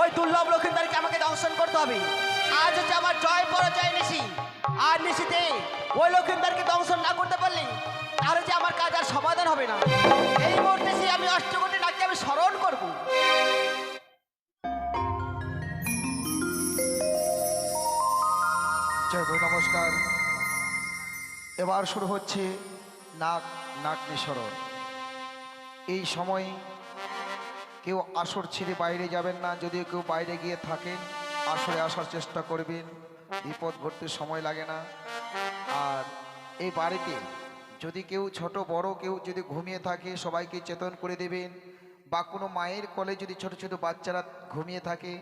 ওই দুর্লভ লক্ষিন্দারকে আমাকে দংশন করতে হবে। আজ হচ্ছে আমার জয় পরাজয় নিশি, আর নিশিতে ওই লক্ষিন্দারকে দংশন না করতে পারলে তাহলে যে আমার কাজ আর সমাধান হবে না। এই মুহূর্তে সে আমি অষ্টকোটি নাকি আমি স্মরণ করবো। জয় গুরু, নমস্কার। এবার শুরু হচ্ছে নাগ নাগ নিঃসরণ। এই সময় কেউ আসর ছেড়ে বাইরে যাবেন না। যদিও কেউ বাইরে গিয়ে থাকেন, আসরে আসার চেষ্টা করবেন, বিপদ ঘটতে সময় লাগে না। আর এই বাড়িতে যদি কেউ ছোট বড় কেউ যদি ঘুমিয়ে থাকে সবাইকে চেতন করে দেবেন, বা কোনো মায়ের কোলে যদি ছোট ছোট বাচ্চারা ঘুমিয়ে থাকে,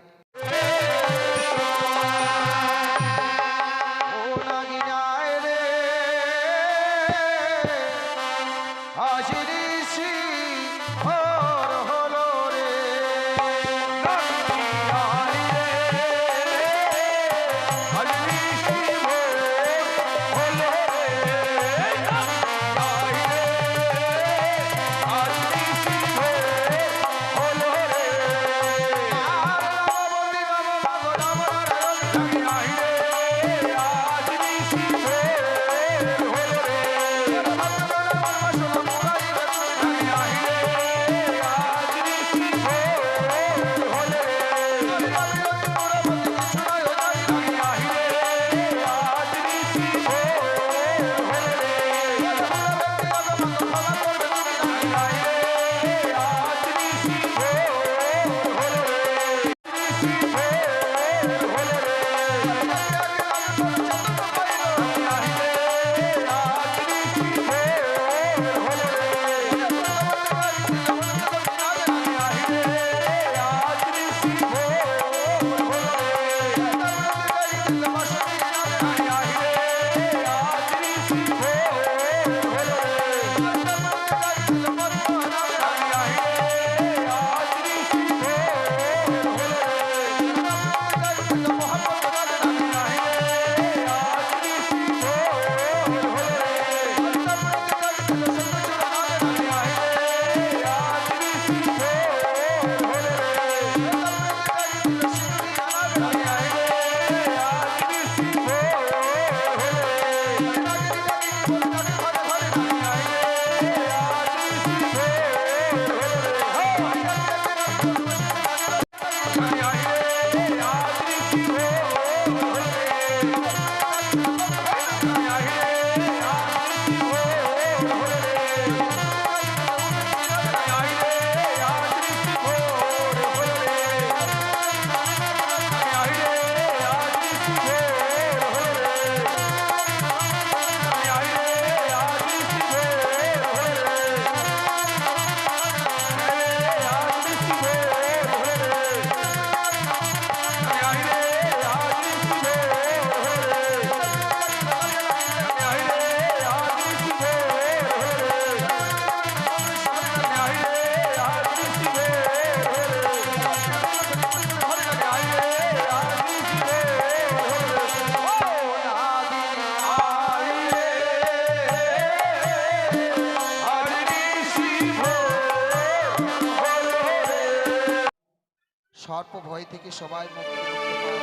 সর্প ভয় থেকে সবাই মুক্তি করতে পারে।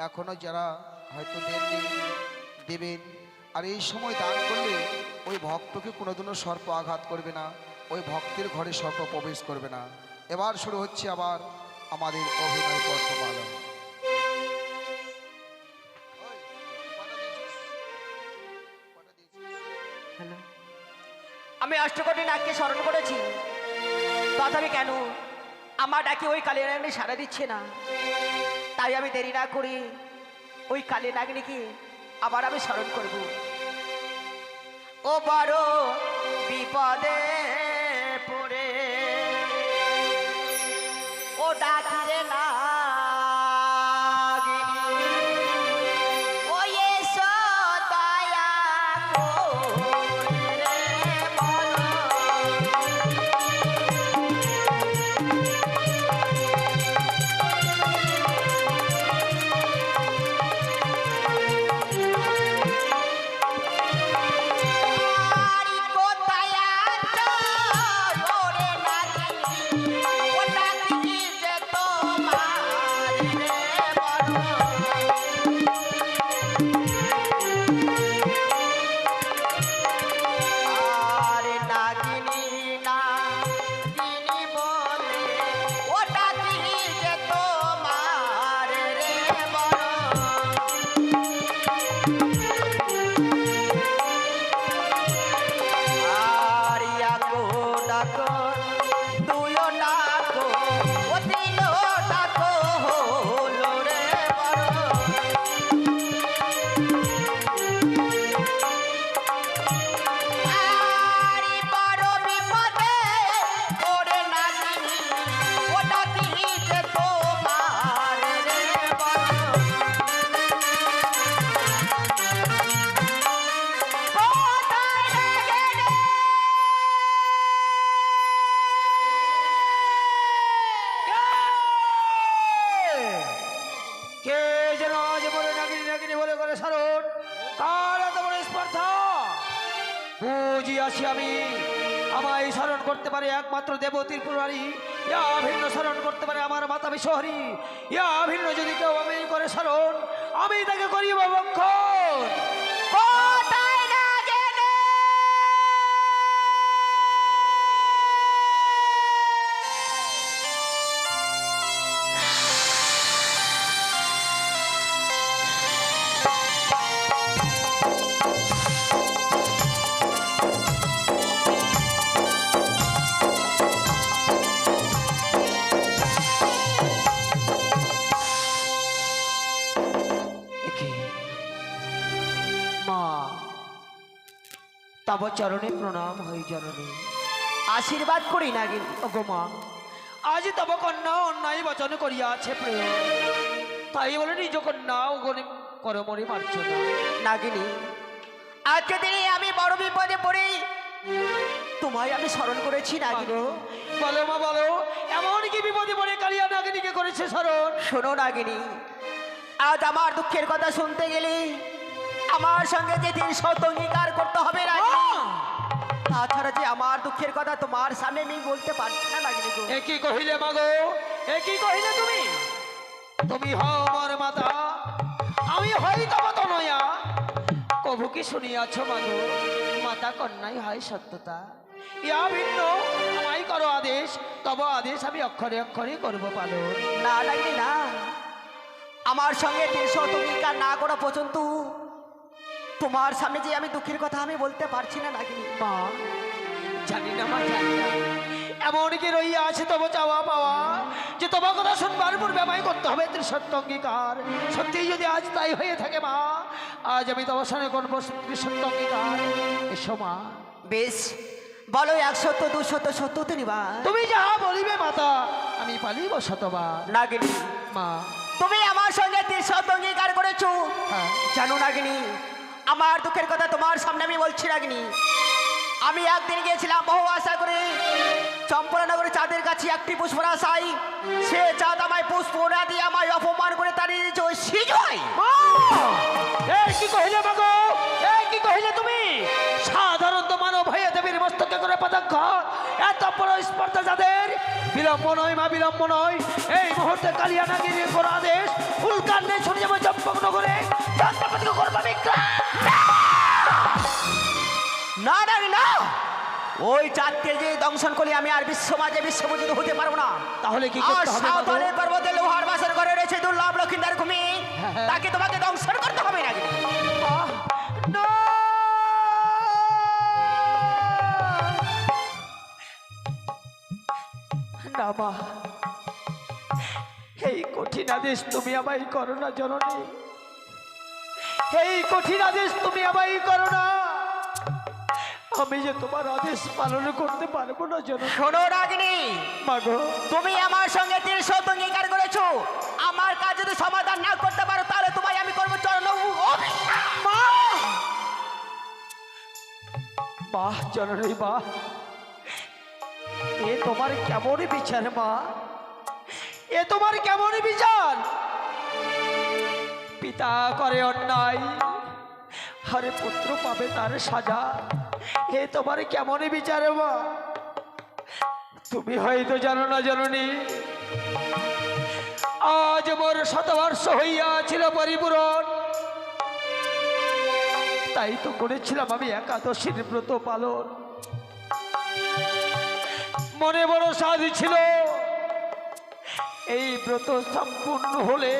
এখনও যারা হয়তো দেননি দেবেন। আর এই সময় দান করলে ওই ভক্তকে কোনোদিনও সর্প আঘাত করবে না, ওই ভক্তের ঘরে সর্প প্রবেশ করবে না। এবার শুরু হচ্ছে আবার আমাদের অভিনয় পর্বমালা। আমি অষ্টকোটি নাগকে স্মরণ করেছি, তথাপি কেন আমার ডাকে ওই কালী নাগিনী সাড়া দিচ্ছে না? তাই আমি দেরি না করি ওই কালী নাগিনীকে আবার আমি স্মরণ করব। ও বড় বিপদে পড়ে ও ডাকিরে না তো রে বড়। আর নাগিনী নাগিনী বলে ওটা কি যে তোমার রে বড়। আর ইয়াকো ডাকো দুইও ডাকো ও তিনও ডাকো হলো রে বড়। আরে বড় বিপদে ওরে নাগিনী ওটা কি যে তোমার রে বড়। কোথায় নাগিনী? কে যেন আজ বলে নাগিনী নাগিনী বলে করে সারণ, কার এত বড় স্পর্ধা? বুঝিয়াছি আমি, আমায় স্মরণ করতে পারে একমাত্র দেবতীর পুরারি, ইয়া ভিন্ন স্মরণ করতে পারে আমার মাতা বিশ্বহরি। ইয়া ভিন্ন যদি কেউ আমি করে স্মরণ, আমি তাকে করিব ভক্ষণ। কোথায় নাগিনী? একে মা, তব চরণে প্রণাম হই জননী। আশীর্বাদ করি নাগিনী। ওগো মা, আজ তব কন্যা অন্যায় বচন করিয়াছে প্রিয়, তাই বলে নিজ কন্যা ওগনি করমরি মারছ না। নাগিনী আজকে দিনে আমি বড় বিপদে পড়ে তোমায় আমি স্মরণ করেছি নাগিনী। মাগো, বলো মা বলো, এমন কি বিপদে পড়ে কালিয়া নাগিনীকে করেছে স্মরণ? শোনো নাগিনী, আজ আমার দুঃখের কথা শুনতে গেলে আমার সঙ্গে যে দিন শত অঙ্গীকার করতে হবে নাগিনী। তাছাড়া যে আমার দুঃখের কথা তোমার সামনে আমি বলতে পারছি না নাগিনী গো। এ কি কহিলে মাগো, এ কি কহিলে তুমি? তুমি হও আমার মাতা, আমি হই তব তনয়া। কবু কি শুনিয়াছ মাগো, মাতা কন্যাই হয় সত্যতা। ইয়া ভিন্ন আমায় করো আদেশ, তব আদেশ আমি অক্ষরে অক্ষরে করবো পালন। না নাগিনী না, আমার সঙ্গে দিন শত অঙ্গীকার না করা পর্যন্ত তোমার সামনে যে আমি দুঃখের কথা আমি বলতে পারছি না নাগিনী। মা, জানি না মা, জানি না এমন কি রইয়া আছে তব চাওয়া পাওয়া, যে তোমার কথা শুনবার পূর্বে আমায় করতে হবে ত্রিসত্য অঙ্গীকার। সত্যি যদি আজ তাই হয়ে থাকে মা, আজ আমি তোমার সঙ্গে করবো ত্রিসত্য অঙ্গীকার। এসো মা। বেশ, বলো 100 200 70 নিবা। তুমি যাহা বলিবে মাতা, আমি পালিব শতবার। নাগিনী মা, তুমি আমার সঙ্গে 300 অঙ্গীকার করেছো, হ্যাঁ, জানো নাগিনী আমার দুঃখের কথা তোমার সামনে আমি বলছি নাগিনী। আমি একদিন গিয়েছিলাম বহু আশা করে চম্পলানগরে চাঁদের কাছে একটি পুষ্পরাশাই, সে চাঁদ আমায় পুষ্প না দিয়ে আমায় অপমান করে তাড়িয়ে দিয়েছে ওই সিজয়। মা, এই কি কহিলে মাগো, এই কি কহিলে তুমি? সাধারণত মানব হয়ে দেবীর মস্তকে করে পদাঘাত, এত বড় স্পর্ধা যাদের, বিলম্ব নয় মা, বিলম্ব নয়। এই মুহূর্তে কালিয়া নাগিনীর কোন আদেশ উল্কান্নে শুনে যাবো চম্পকনগরে, চন্দ্রপতিকে করবো বিক্রম। না না না, ওই চাঁদকে যে দংশন করলে আমি আর বিশ্ব মাঝে বিশ্বপূজিত হতে পারবো না। তাহলে কি আর করতে হবে মাগো? সাঁওতালের পর্বতে লোহার বাসর ঘরে রয়েছে দুর্লভ লক্ষিন্দার ভূমি, হ্যাঁ। তাকে তোমাকে দংশন করতে হবে নাকি? আহ, না! না মা, এই কঠিন আদেশ তুমি আমায় করো না জননী, এই কঠিন আদেশ তুমি আমায় করো না। আমি যে তোমার আদেশ পালন করতে পারবো না জননী। শোনো রাগিনী, মাগো, তুমি আমার সঙ্গে 300 অঙ্গীকার করেছো, আমার কাজ যদি সমাধান না করতে পারো তাহলে তোমায় আমি করবো চরণ মা! বাহ জননী বাহ, এ তোমার কেমন বিচার মা, এ তোমার কেমন বিচার? পিতা করে অন্যায়, আরে পুত্র পাবে তার সাজা, এ তোমার কেমন বিচার মা? তুমি হয়তো জানো না জননী, আজ মোর শতবর্ষ হইয়াছিল পরিপূরণ, তাই তো করেছিলাম আমি একাদশীর ব্রত পালন। মনে বড় সাধি ছিল, এই ব্রত সম্পূর্ণ হলে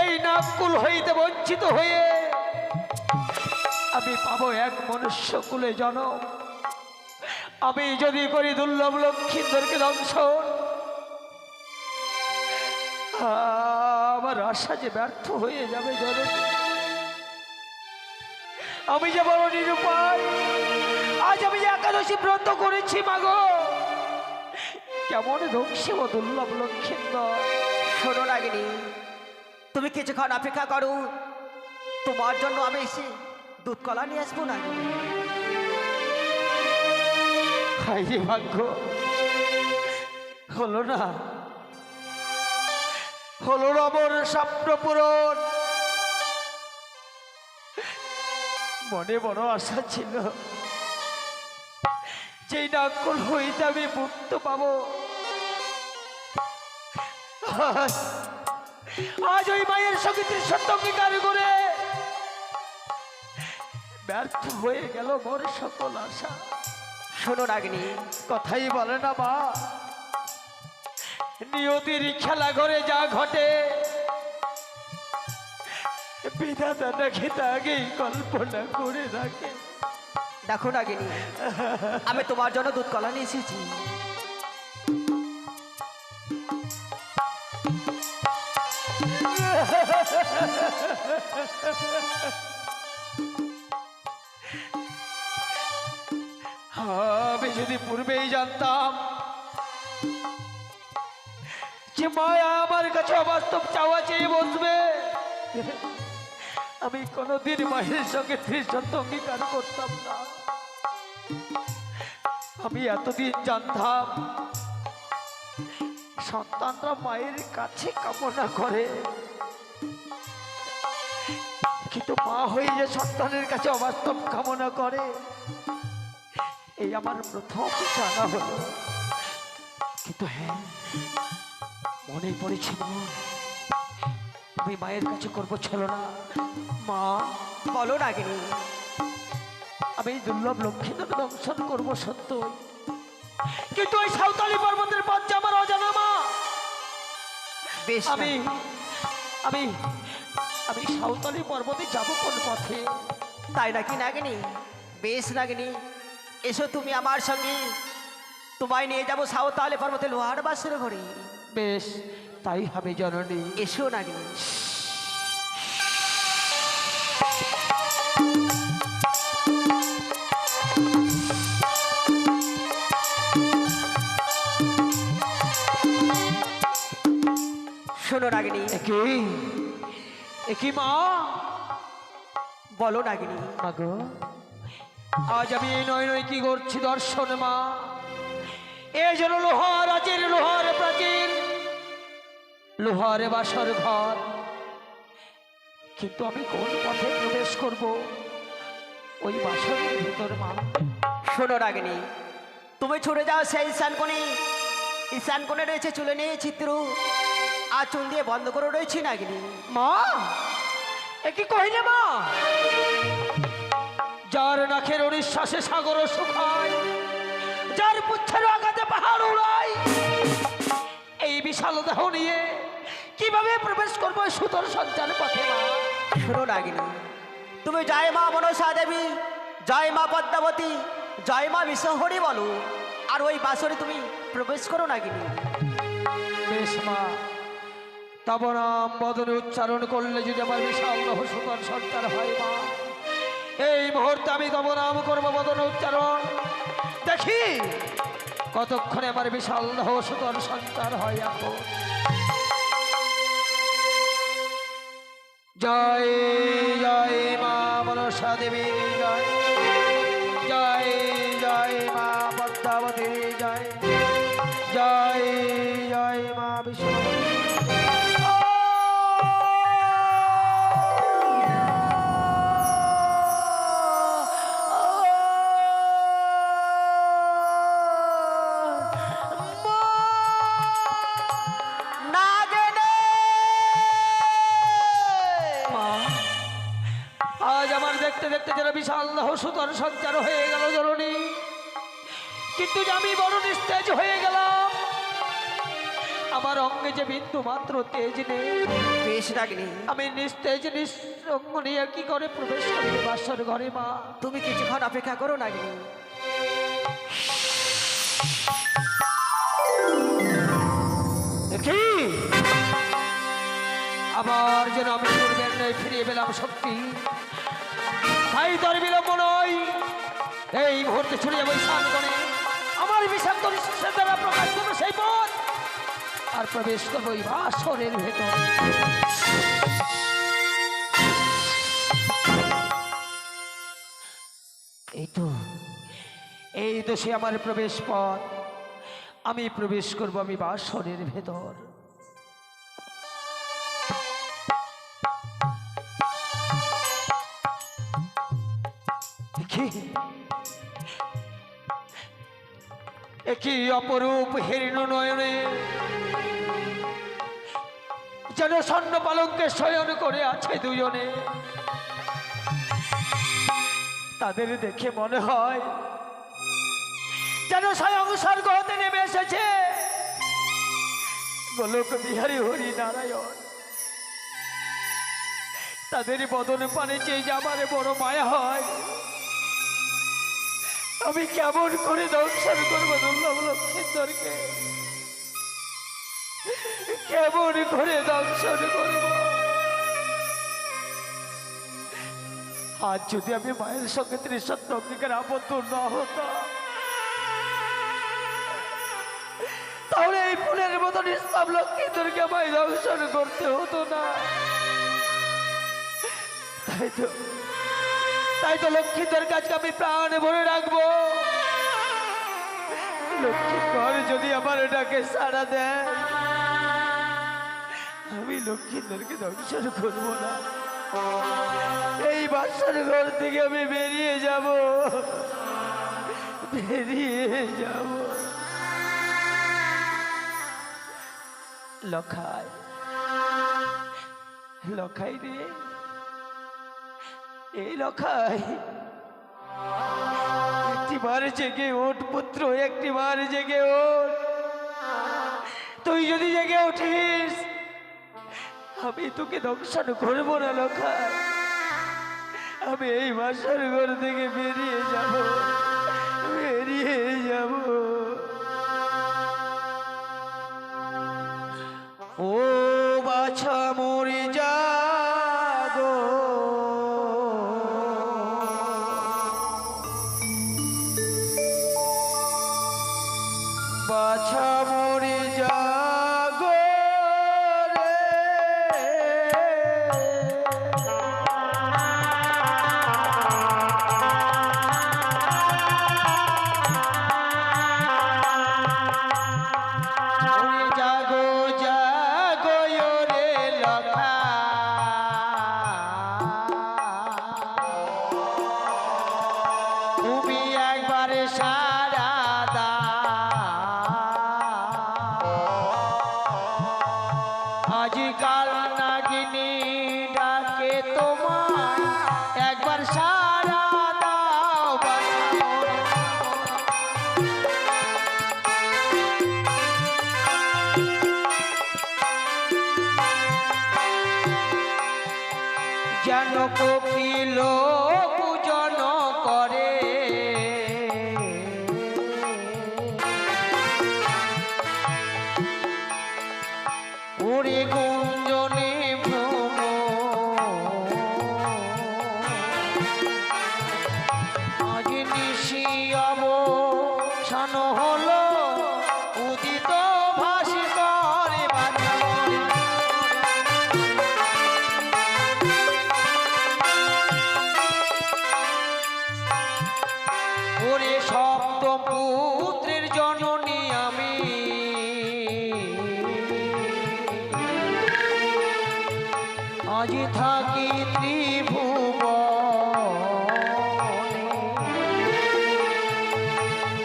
এই নাগকুল হইতে বঞ্চিত হয়ে আমি পাবো এক মনুষ্য কুলে জন্ম। আমি যদি করি দুর্লভ লক্ষ্মীন্দরকে দংশন, আমার আশা যে ব্যর্থ হয়ে যাবে জননী। আমি যে বড় নিরুপায়, আজ আমি যে একাদশী ব্রত করেছি মাগো, কেমন ধ্বংসিব দুর্লভ লক্ষ্মীন্দর। শোনো নাগিনী, তুমি কিছুক্ষণ অপেক্ষা করো, তোমার জন্য আমি এসে দুধ কলা নিয়ে আসবো নাগিনী। হাই রে ভাগ্য, হলো না, হলো না মোর স্বপ্ন পূরণ। মনে বড় আশা ছিল, যেই নাগকুল হইতে আমি মুক্ত পাবো। আজ ওই মায়ের সঙ্গে সত্য অঙ্গীকার করে ব্যর্থ হয়ে গেল মোর সকল আশা। শোনো নাগিনী, কথাই বলে না মা, নিয়তির খেলা ঘরে যা ঘটে বিধাতা নাকি তা আগেই কল্পনা করে রাখে। দেখো নাগিনী, আমি তোমার জন্য দুধ কলা নিয়ে এসেছি। আমি যদি পূর্বেই জানতাম যে মায়া আমার কাছে অবাস্তব চাওয়া চেয়ে বসবে, আমি কোনোদিন মায়ের সঙ্গে দৃশ্যত অঙ্গীকার করতাম না। আমি এতদিন জানতাম সন্তানরা মায়ের কাছে কামনা করে, কিন্তু মা হয়ে যে সন্তানের কাছে অবাস্তব কামনা করে, এই আমার প্রথম জানা হলো। কিন্তু হ্যাঁ, মনে পড়েছিল আমি মায়ের কাছে করবো ছিল না। মা, বলো নাগিনী। আমি দুর্লভ লক্ষ্মীদের দংশন করবো সত্য, কিন্তু ওই সাঁওতালি পর্বতের পথ যে আমার অজানা মা। বেশ, আমি আমি আমি সাঁওতালি পর্বতে যাবো কোন পথে? তাই নাকি নাগিনী? বেশ নাগিনী, এসো তুমি আমার সঙ্গে, তোমায় নিয়ে যাবো সাঁওতালি পর্বতে লোহার বাসের ঘরে। বেশ, তাই হবে জননী। এসো নাগিনী। শোনো নাগিনী। একই মা, বলো নাগিনী। মাগো, আজ আমি এই নয় নয় কি করছি দর্শন মা। এ যেন লোহার আচির, লোহার প্রাচীর, লোহার বাসর ঘর, কিন্তু আমি কোন পথে প্রবেশ করব ওই বাসরের ভিতর মা? শোনো রাগিনী, তুমি ছুটে যাও সেই ঈশানকোণে। ঈশানকোণে রয়েছে চুলে নিয়ে চিত্র, আর চুল দিয়ে বন্ধ করে রয়েছি নাগিনী। মা, এ কি কহিলে মা? যার নাকের নিঃশ্বাসে সাগর শুকায়, যার পুচ্ছের আঘাতে পাহাড় উড়ায়, এই বিশাল দেহ নিয়ে কিভাবে প্রবেশ করবো সুতর সঞ্চার পথে মা? শোনো নাগিনী, তুমি জয় মা মনসা দেবী, জয় মা পদ্মাবতী, জয় মা বিশ্বহরি বলো, আর ওই বাসরে তুমি প্রবেশ করো নাগিনী। বেশ মা, তব নাম বদনে উচ্চারণ করলে যদি আমার বিশাল দেহ সুতর সঞ্চার হয় মা, এই মুহূর্তে আমি তব নাম করবো বদনে উচ্চারণ। দেখি কতক্ষণে আমার বিশাল দেহ সুতর সঞ্চার হয়। এখন জয় জয় মা মনসা দেবী জয়, জয় জয় মা পদ্মাবতী জয়, জয় জয় মা বিষ্ণু। নাগিনী! দেখতে দেখতে যেন বিশাল সুতর সঞ্চার হয়ে গেল জননী, কিন্তু যে আমি বড় নিস্তেজ হয়ে গেলাম। আমার অঙ্গে যে বিন্দু মাত্র তেজ নেই। বেশ নাগিনী, আমি নিস্তেজ নিঃসঙ্গ নিয়ে কি করে প্রবেশ করিবে বাসর ঘরে মা? তুমি কিছুক্ষণ অপেক্ষা করো নাগিনী। দেখি আবার যেন আমি পূর্বের ন্যায় ফিরিয়ে পেলাম শক্তি। তাই তোর বিলম্ব নয়, এই মুহূর্তে ছুড়ে যাবো সামনে আমার বিষাক্ত নিঃশ্বাসের দ্বারা প্রকাশ করবো সেই পথ, আর প্রবেশ করবো এই বাসরের ভেতর। এই তো সে আমার প্রবেশ পথ। আমি প্রবেশ করব আমি বাসরের ভেতর। একই অপরূপ হেরিণ নয়নে যেন স্বর্ণ পালঙ্কে শয়ন করে আছে দুজনে। তাদের দেখে মনে হয় যেন স্বয়ং স্বর্গ হতে নেমে এসেছে গোলক বিহারী হরি নারায়ণ। তাদের বদন পানে চেয়ে যে আমার বড় মায়া হয়। আমি কেমন করে দর্শন করবো দুর্লভ লক্ষ্মীন্দরকে, কেমন করে দর্শন করব? আজ যদি আমি মায়ের সঙ্গে ত্রিসত্য অগ্নিকার আবদ্ধ না হতাম, তাহলে এই ফুলের মতো নিষ্পাপ লক্ষ্মীন্দরকে আমায় দর্শন করতে হতো না। তাই তো লক্ষ্মীন্দর কাজকে আমি প্রাণ ভরে রাখবো। লক্ষ্মীন্দর যদি আমার এটাকে সাড়া দেয়, আমি লক্ষ্মীন্দরকে দর্শন করবো না। এই বাসার ঘর থেকে আমি বেরিয়ে যাব, বেরিয়ে যাব। লখাই, লখাই রে, এই লখাই, একটিবার জেগে ওঠ পুত্র, একটিবার জেগে ওঠ। তুই যদি জেগে উঠিস, আমি তোকে দর্শন করবো না লখাই। আমি এই বাসার ঘর থেকে বেরিয়ে যাব, বেরিয়ে যাব। ও বাছা মরে যাগো, বাছা মরে যাগো রে। মরে যাগো যাগো রে লখা, তুমি একবারে সারা দা। আজকাল নাগিনী ডাকে তোমায়, একবার সারা দাও বাছা মোর। যেন কোকিল পূজন করে, ওরে গুঞ্জনে ভ্রম, আজ নিশি অবসান হলো, উদিত ভাসি করে বাছা মোর। ওরে সপ্ত পুত্রের জননী আমি, আজ থাকি ত্রিভুবনে।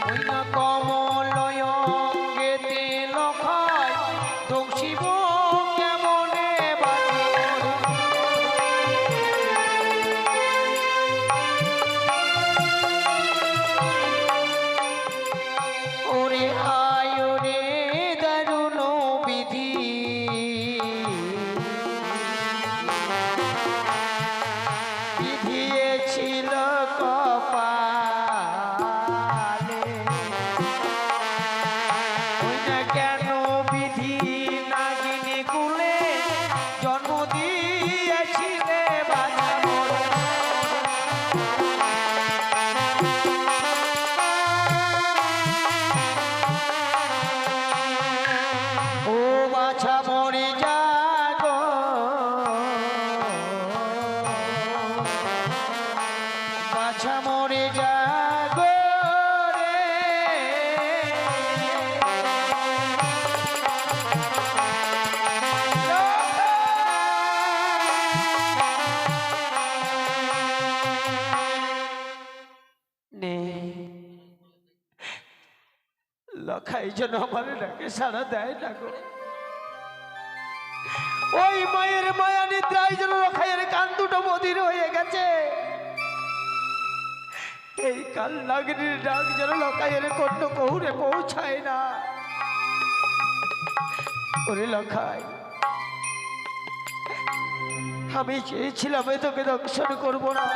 ওই না কমলয় অঙ্গেতে লখায়, দংশিব কেমনে বাছা মোর। লখাই যেন আমার ডাকে সাড়া দেয় না গো। ওই মায়ের মায়া নিদ্রায় যেন লখাইয়ের কান দুটো বধির হয়ে গেছে। এই কাল নাগিনীর ডাক যেন লখাইয়ের কর্ণ কহুরে পৌঁছায় না। ওরে লখাই, আমি চেয়েছিলাম তোকে দংশন করব না,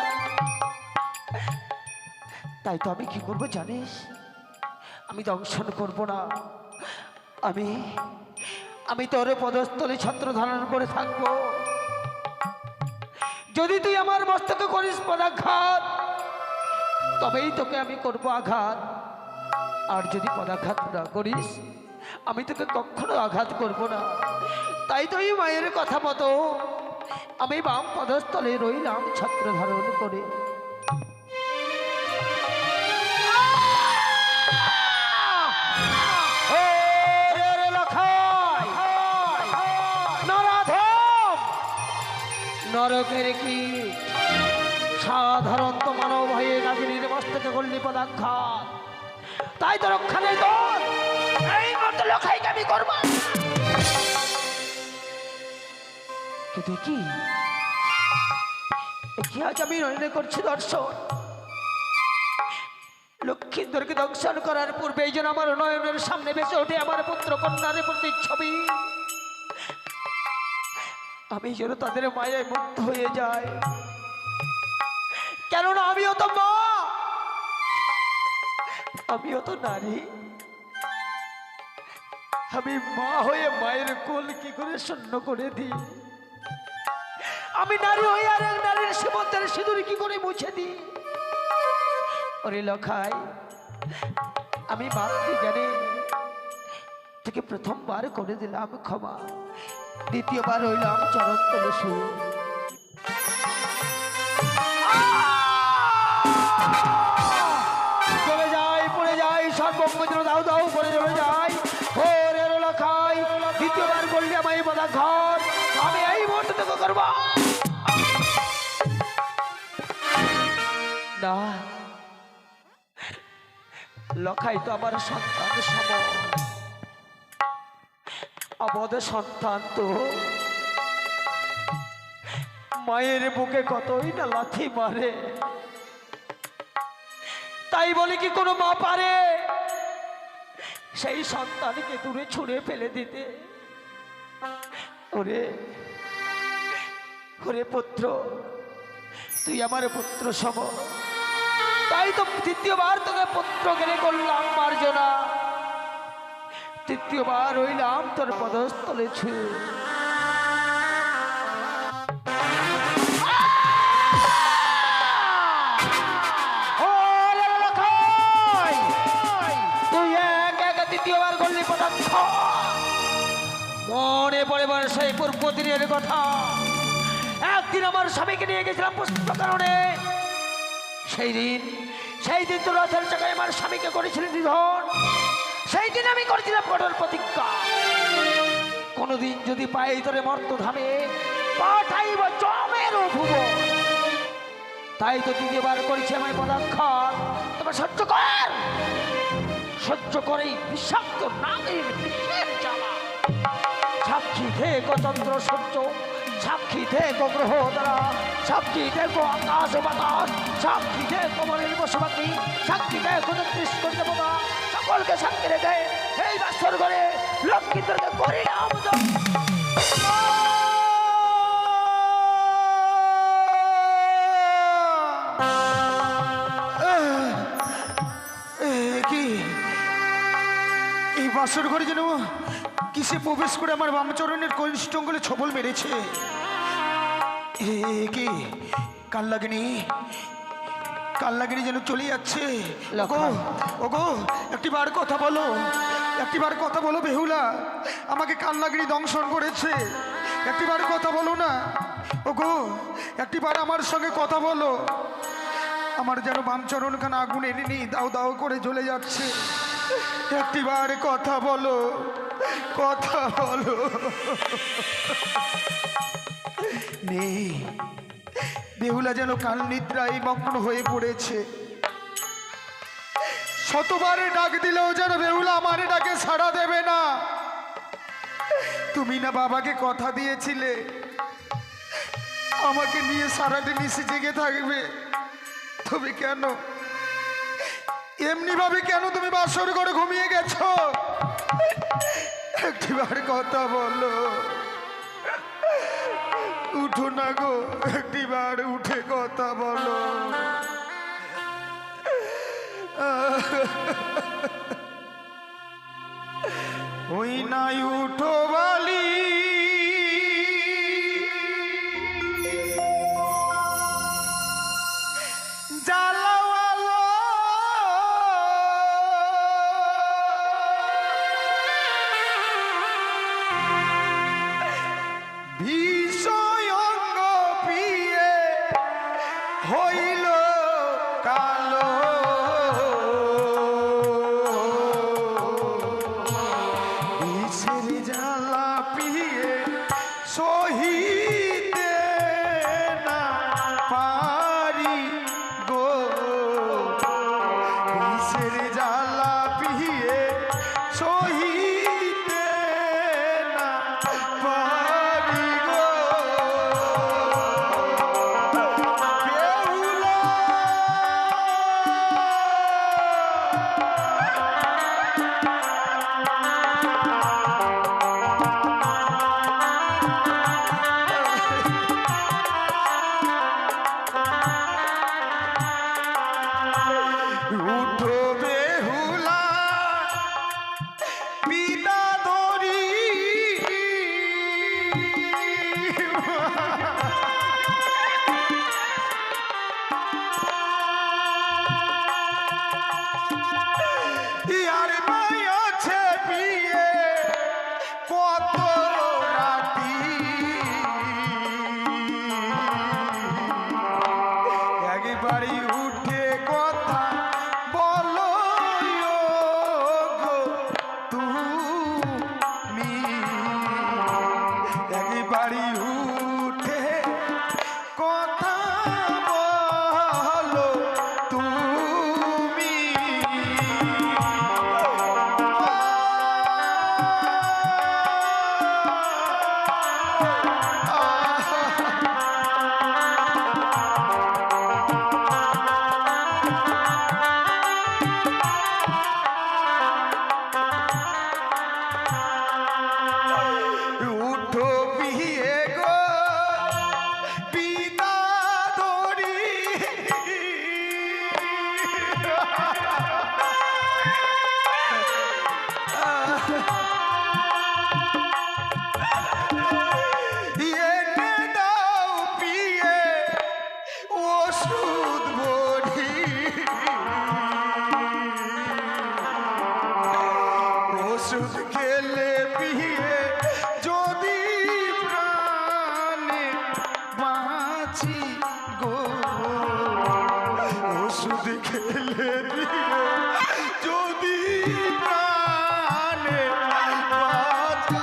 তাই তো আমি কি করব জানিস? আমি দংশন করব না, আমি তোর পদস্থলে ছত্র ধারণ করে থাকব। যদি তুই আমার মস্তকে করিস পদাঘাত, তবেই তোকে আমি করব আঘাত। আর যদি পদাঘাত না করিস, আমি তোকে কখনো আঘাত করব না। তাই তো এই মায়ের কথা মতো আমি বাম পদস্থলে রইলাম ছত্র ধারণ করে। নরকের কি সাধারণত মানব হয়ে নাগিনীর মস্তকে করলি পদাঘাত, তাই তো রক্ষা নেই তোর। এই মতো লখাইকে আমি করব। কিন্তু কি আজ আমি নয়নে করছি দর্শন? লক্ষ্মীন্দরকে দংশন করার পূর্বে এই যেন আমার নয়নের সামনে ভেসে ওঠে আমার পুত্র কন্যার প্রতিচ্ছবি। আমি যেন তাদের মায়ায় মুগ্ধ হয়ে যাই, কেননা আমিও তো মা, আমিও তো নারী। আমি মা হয়ে মায়ের কোল কি করে শূন্য করে দিই? আমি নারী হয়ে আর এক নারীর সীমন্তের সিঁদুর কি করে মুছে দিই? ওরে লখাই, আমি মাতৃজ্ঞানে থেকে প্রথমবার করে দিলাম ক্ষমা, দ্বিতীয়বার হইলাম চরণ তলে শুয়ে। চলে যাই, পড়ে যাই, সর্বঙ্গ যেন দাউ দাউ করে চলে যাই। ওরে লখাই, দ্বিতীয়বার করলে আমায় পদাঘাত আমি এই মুহূর্তে তোকে করব না। লখাই তো আমার সন্তান সম, অবধ সন্তান তো মায়ের বুকে কতই না লাথি মারে। তাই বলে কি কোনো মা পারে সেই সন্তানকে দূরে ছুঁড়ে ফেলে দিতে? ওরে ওরে পুত্র, তুই আমার পুত্র সম, তাই তো তৃতীয়বার তোকে পুত্র জ্ঞানে করলাম মার্জনা, তৃতীয়বার হইলাম তোর পদস্থলে ছুঁয়ে। তুই এক এক তৃতীয়বার করলি পদার্থ। মনে পড়ে বলে সেই পূর্ব দিনের কথা, একদিন আমার স্বামীকে নিয়ে গেছিলাম পুষ্প কারণে। সেই দিন তো রথের চাকায় আমার স্বামীকে করেছিলেন নিধন। সেই দিন আমি করেছিলাম কঠোর প্রতিজ্ঞা, কোনদিন যদি পাই তোরে মর্তধামে পাঠাইব জমের ভুব। তাই তো দ্বিতীয়বার করেছি আমায় পদাঘাত। তোমার সহ্য কর, সহ্য করেই বিষাক্ত নাগের বিষের জ্বালা। সাক্ষী থেকো চন্দ্র সূর্য, সাক্ষী থেকো গ্রহ তারা, সাক্ষী থেকো আকাশ বাতাস, সাক্ষী থেকো মনের পশু পাখি, সাক্ষী থেকো তেত্রিশ কোটি দেবতা, সকলকে সাক্ষী রেখে এই বাসর ঘরে লক্ষ্মীন্দরকে করিলাম। কি এই বাসর ঘরে যেন কিসে প্রবেশ করে আমার বামচরণের কনিষ্ঠঙ্গলে ছবল মেরেছে? কি কাল লাগেনি যেন চলে যাচ্ছে। ওগো একটিবার কথা বলো বেহুলা, আমাকে কাল লাগেনি দংশন করেছে, একটিবার কথা বলো না। ওগো একটিবার আমার সঙ্গে কথা বলো, আমার যেন বামচরণখানা আগুন এনে নি দাও দাও করে জ্বলে যাচ্ছে। একটিবার কথা বলো। নেই, বেহুলা যেন কাল নিদ্রায় মগ্ন হয়ে পড়েছে। শতবার ডাক দিলেও যেন বেহুলা আমার ডাকে সাড়া দেবে না। তুমি না বাবাকে কথা দিয়েছিলে আমাকে নিয়ে সারাদিন নিচে জেগে থাকবে, তুমি কেন এমনি ভাবে কেন তুমি বাসর করে ঘুমিয়ে গেছো? একটিবার কথা বলো, উঠো না গো, একটিবার উঠে কথা বলো। ওই নাই উঠো বালি জ্বালাও আলো, বিষয় অঙ্গ পিয়ে হইল কালো। বিষের জ্বালা পিয়ে সহিতে না পারি গো, বিষের জ্বালা পিয়ে সহিতে না পারি গো। বেহুলা উঠো বেহুলা বিনা ধরি, ইয়ার মায়াছে বিয়ে কত রাতি, একবারই উঠে কথা বলো গো তুমি, একবারই উঠে কথা বলো তুমি। উঠো বিয়ে গো বিনা ধরি, এনে দাও পিয়ে ওষুধ ভরি, ওষুধ খেলে পিয়ে যদি প্রাণে বাঁচি গো, ওষুধ খেলে পিয়ে যদি প্রাণে বাঁচি।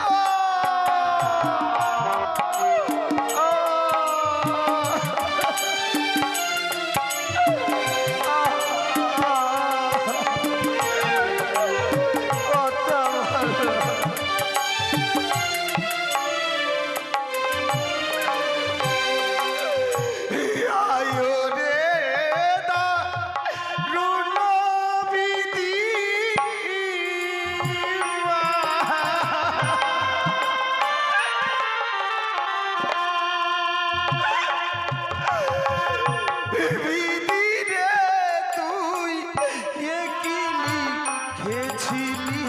আয়ো রে দারুণ বিধি, বিধি রে তুই কি লিখেছিলি,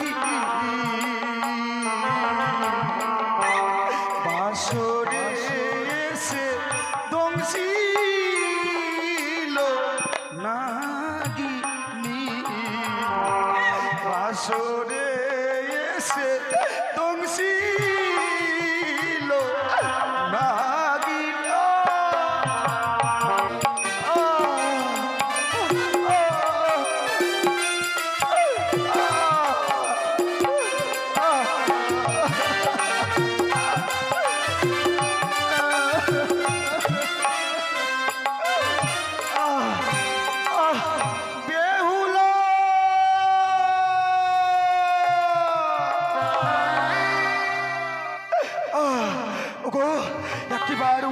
বাসরে এসে দংশিল নাগিনী, বাসরে এসে দংশিল নাগিনী।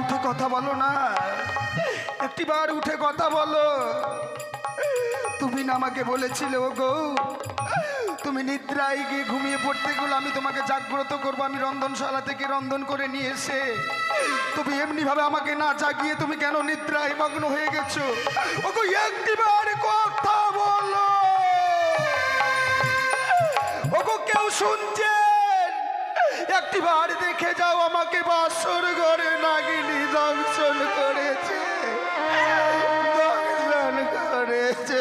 উঠে কথা বলো না, একটিবার উঠে কথা বলো। তুমি না আমাকে বলেছিলে ও গো, তুমি নিদ্রায় গিয়ে ঘুমিয়ে পড়তে গেলে আমি তোমাকে জাগ্রত করবো। আমি রন্ধনশালা থেকে রন্ধন করে নিয়ে এসে তুমি এমনি ভাবে আমাকে না জাগিয়ে তুমি কেন নিদ্রায় মগ্ন হয়ে গেছো? ও গো একটিবার কথা বলো। ও গো কেউ শুনছেন? একটিবার দেখে যাও, আমাকে বাসর ঘরে নাগিনী দংশন করেছে, দংশন করেছে।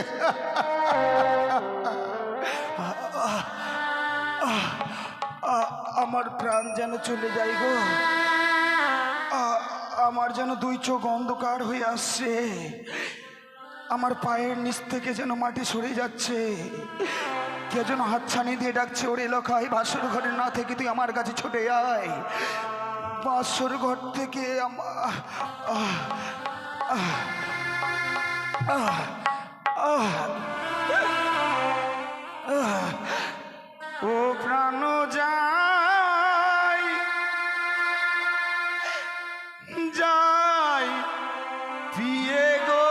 আমার প্রাণ যেন চলে যায় গো, আমার যেন দুই চোখ অন্ধকার হয়ে আসছে, আমার পায়ের নিচ থেকে যেন মাটি সরে যাচ্ছে। কে যেন হাতছানি দিয়ে ডাকছে, ওরে লখাই বাসর ঘরে না থেকে তুই আমার কাছে ছুটে আয়। বাসর ঘর থেকে ও প্রাণ যাই যাই পিয়ে গো,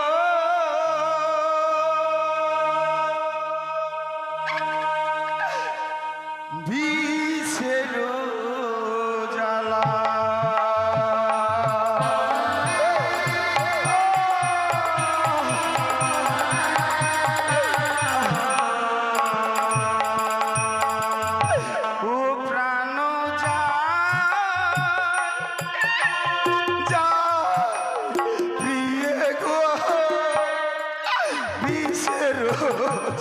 বিষের জ্বালা। ও প্রাণ প্রিয় গো, বিষের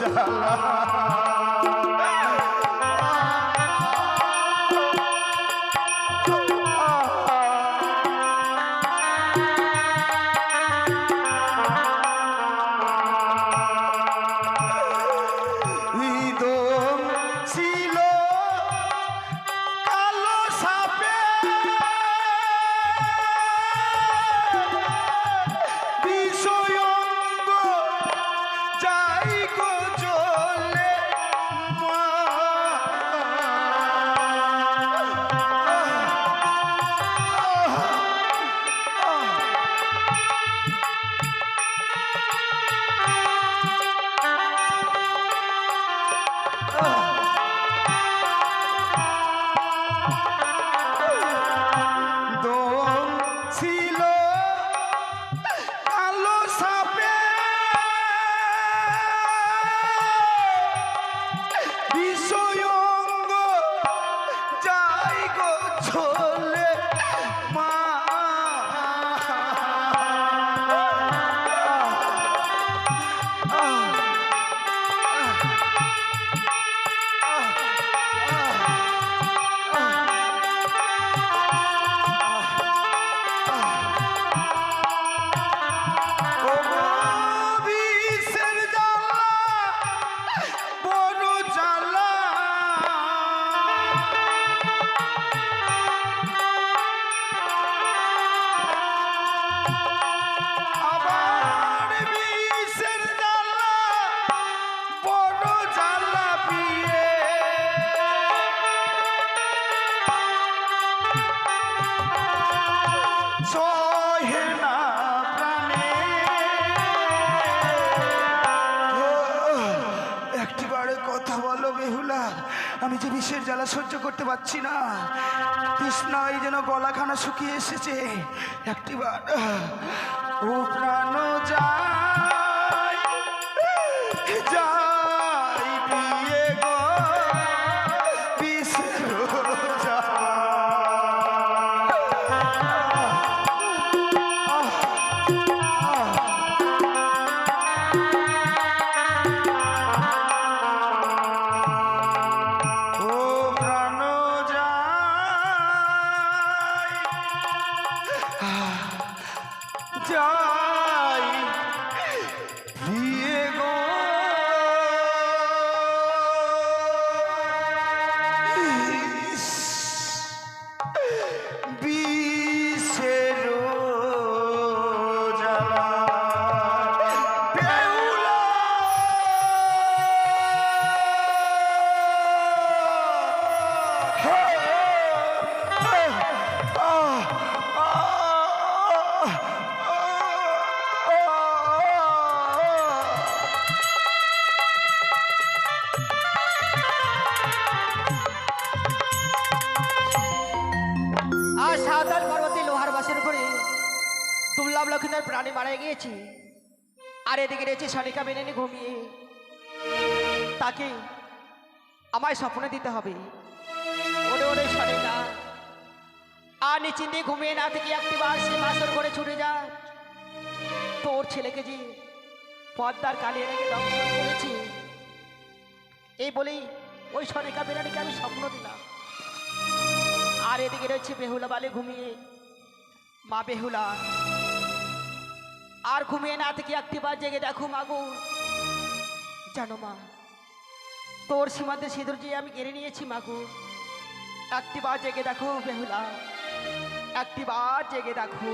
জ্বালা। ইদম ছিল কালো সাপে, বিষয়ঙ্গ যাই গো চলে মা। দম ছিল কালো সাপে, বিষয়ঙ্গ যাই গো চলে মা। ও গো বিষের জ্বালা, বড় জ্বালা। আবার বিষের জ্বালা, বড় জ্বালা পিয়ে সহে না প্রাণে। একটিবারে কথা বলো বেহুলা, আমি যে বিষের জ্বালা সহ্য করতে পারছি না, তৃষ্ণায় যেন গলাখানা শুকিয়ে এসেছে। একটিবার ও প্রাণ যাই যাই পিয়ে গো, বিষের জ্বালা। ও প্রাণ যাই প্রিয়ে গো, বিষের জ্বালা। বেহুলা দুর্লভ লক্ষণের প্রাণী মারা গিয়েছে, আর এদিকে রয়েছে সনিকা বেনেনি ঘুমিয়ে। তাকে আমায় স্বপ্নে দিতে হবে। ওরে ওরে সনিকা, আর নিশ্চিন্তে ঘুমিয়ে না থেকে একটিবার সে মাসর করে ছুটে যা। তোর ছেলেকে যে পদ্মার কালিয়ে রেখে দর্শন করেছি, এই বলেই ওই সনিকা বেনানিকে আমি স্বপ্ন দিলাম। আর এদিকে রয়েছে বেহুলা বালে ঘুমিয়ে। মা বেহুলা, আর ঘুমিয়ে না থেকে একটিবার জেগে দেখো মাগো। জানো মা, তোর সীমান্তে সিঁদুর যে আমি কেড়ে নিয়েছি মাগো। একটিবার জেগে দেখো বেহুলা, একটিবার জেগে দেখো।